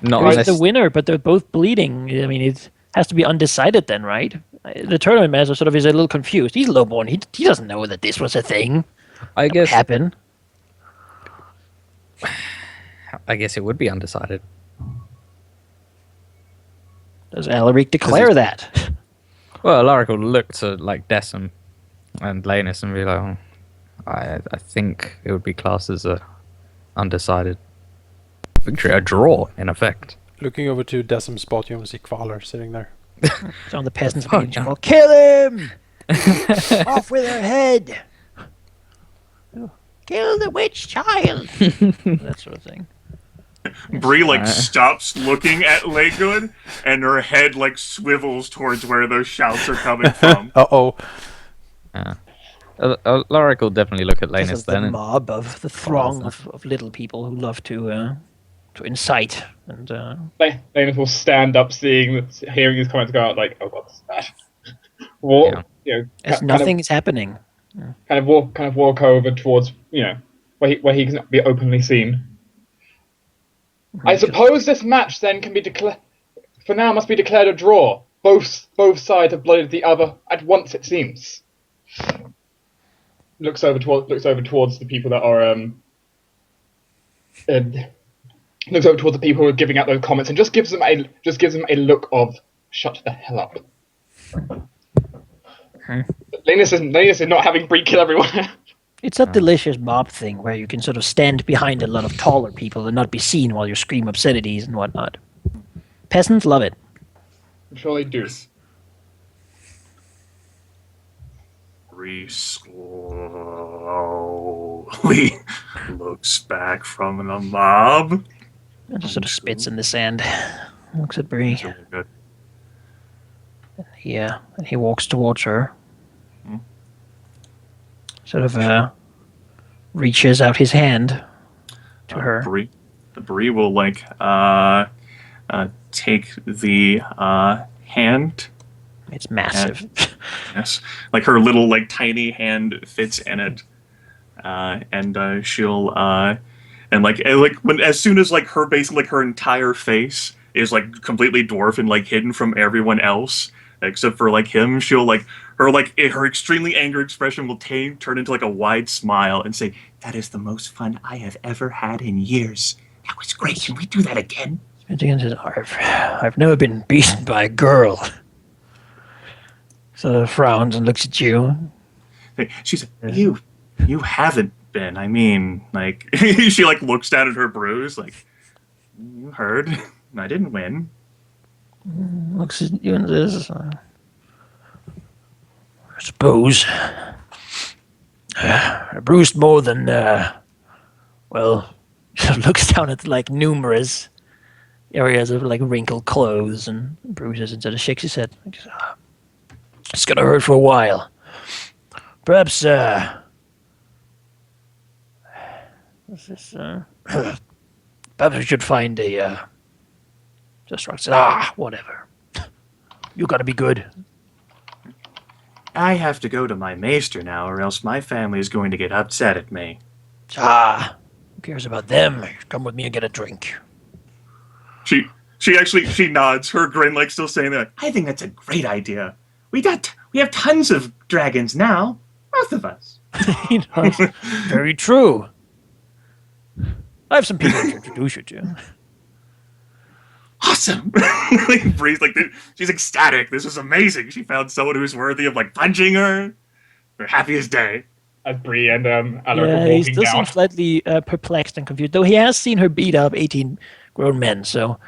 Not Who's unless the winner? But they're both bleeding. I mean, it has to be undecided then, right? The tournament master sort of is a little confused. He's lowborn. He doesn't know that this was a thing. I That would guess happen. it would be undecided. Does Alaric declare that? Well, Alaric will look to like Dessem and Laenys and be like, oh, I think it would be classed as a undecided victory, a draw in effect. Looking over to Desem's spot, you see Kvalar sitting there. So on the peasants Fuck beginning to no. call, kill him! Off with her head! Kill the witch child! That sort of thing. Bree like Alright. stops looking at Lagoon, and her head like swivels towards where those shouts are coming from. Uh-oh. Yeah. Alaric will definitely look at Because Laenys of the then. mob of the throng Awesome. of little people who love to incite and Laenys will stand up, hearing these comments go out like, "Oh God, this is bad." Walk, as nothing is happening. kind of walk over towards where he can be openly seen. I suppose this match then can be declared. For now, must be declared a draw. Both sides have blooded the other at once. It seems. Looks over towards the people that are looks over towards the people who are giving out those comments and just gives them a look of shut the hell up. Laenys is not having Bree kill everyone. It's a delicious mob thing where you can sort of stand behind a lot of taller people and not be seen while you scream obscenities and whatnot. Peasants love it. I'm sure they do. Bree slowly looks back from the mob. And just sort of spits in the sand. Looks at Bree. It's really good. Yeah, and he walks towards her. Sort of reaches out his hand to her. Bree will like take the hand. It's massive. Yes, like her little like tiny hand fits in it, and she'll and when as soon as like her basically like her entire face is like completely dwarfed and like hidden from everyone else except for like him, she'll like her extremely angry expression will turn into like a wide smile and say, "That is the most fun I have ever had in years. That was great. Can we do that again?" I've never been beaten by a girl. Sort of frowns and looks at you. She said, "You haven't been. I mean, like," she like looks down at her bruise, like, "You heard. I didn't win." Looks at you and says, I suppose I bruised more than, well, looks down at like numerous areas of like wrinkled clothes and bruises and sort of shakes his head. It's gonna hurt for a while. Perhaps, perhaps we should find a, just whatever. You gotta be good. I have to go to my maester now, or else my family is going to get upset at me. Who cares about them? Come with me and get a drink. She nods, her grin like still saying that. I think that's a great idea. We have tons of dragons now, both of us. He knows. Very true. I have some people to introduce you to. Awesome! Like Bree's like she's ecstatic. This is amazing. She found someone who's worthy of like punching her. Her happiest day. As Bree and Alaric are Yeah, he walking still down. seems slightly perplexed and confused, though he has seen her beat up 18 grown men, so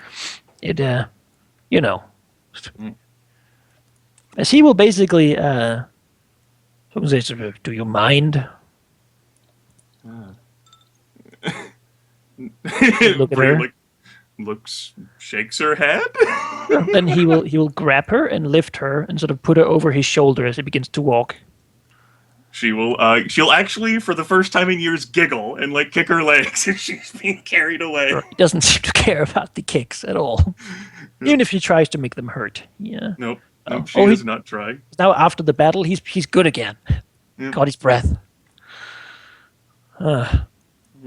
it, you know. As he will basically, someone says, do you mind? Look at Bree her. like shakes her head. Then he will grab her and lift her and sort of put her over his shoulder as he begins to walk. She'll actually, for the first time in years, giggle and like kick her legs if she's being carried away. He doesn't seem to care about the kicks at all, even if she tries to make them hurt. Yeah. Nope, Oh, she he- does not try. Now after the battle, he's good again. Yeah. Got his breath.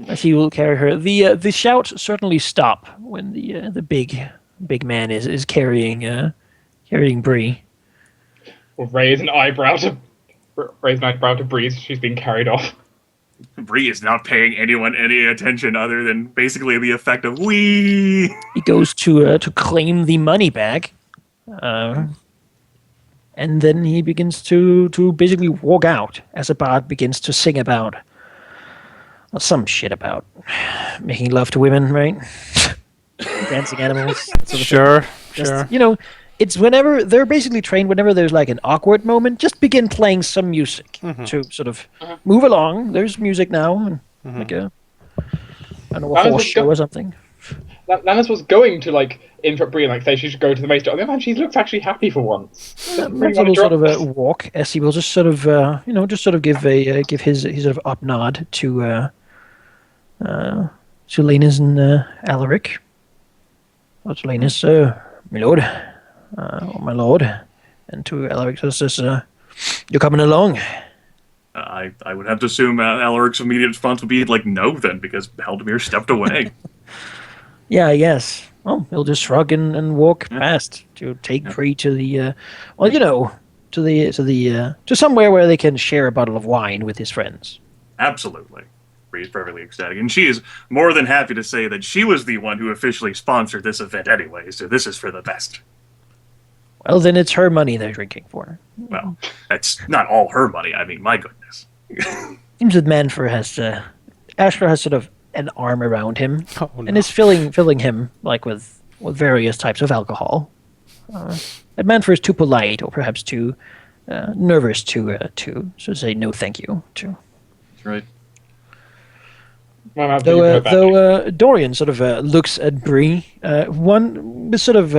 As he will carry her. The shouts certainly stop when the big man is carrying Bree. Will raise an eyebrow to Bree. She's being carried off. Bree is not paying anyone any attention other than basically the effect of "wee." He goes to claim the money back. And then he begins to basically walk out as a bard begins to sing about some shit about making love to women, right? Dancing animals. That sort of Sure, thing. Just, sure. you know, it's whenever they're basically trained, whenever there's like an awkward moment, just begin playing some music to sort of move along. There's music now, and like a, I don't know, a Laenys horse was show or something. Laenys was going to like interrupt Brienne, like say she should go to the maester. On the other hand, she looks actually happy for once. Doesn't really Max wanna will sort drop of this. walk as he will just sort of, give his sort of up nod to Laenys and Alaric. Oh, to Laenys, my lord, or my lord, and to Alaric says, "You're coming along." I would have to assume Alaric's immediate response would be like, no, then, because Halldamir stepped away. Yeah, yes. Well, he'll just shrug and walk past to take Bree to the, to somewhere where they can share a bottle of wine with his friends. Absolutely. Bree's perfectly ecstatic. And she is more than happy to say that she was the one who officially sponsored this event anyway, so this is for the best. Well, then it's her money they're drinking for. Well, that's not all her money. I mean, my goodness. Seems that Manfred Ashler has sort of an arm around him Oh, no. and is filling him like with various types of alcohol. And Manfred is too polite or perhaps too nervous to say no, thank you to. That's right. Well, I'll Though Dorian sort of looks at Bree, one with sort of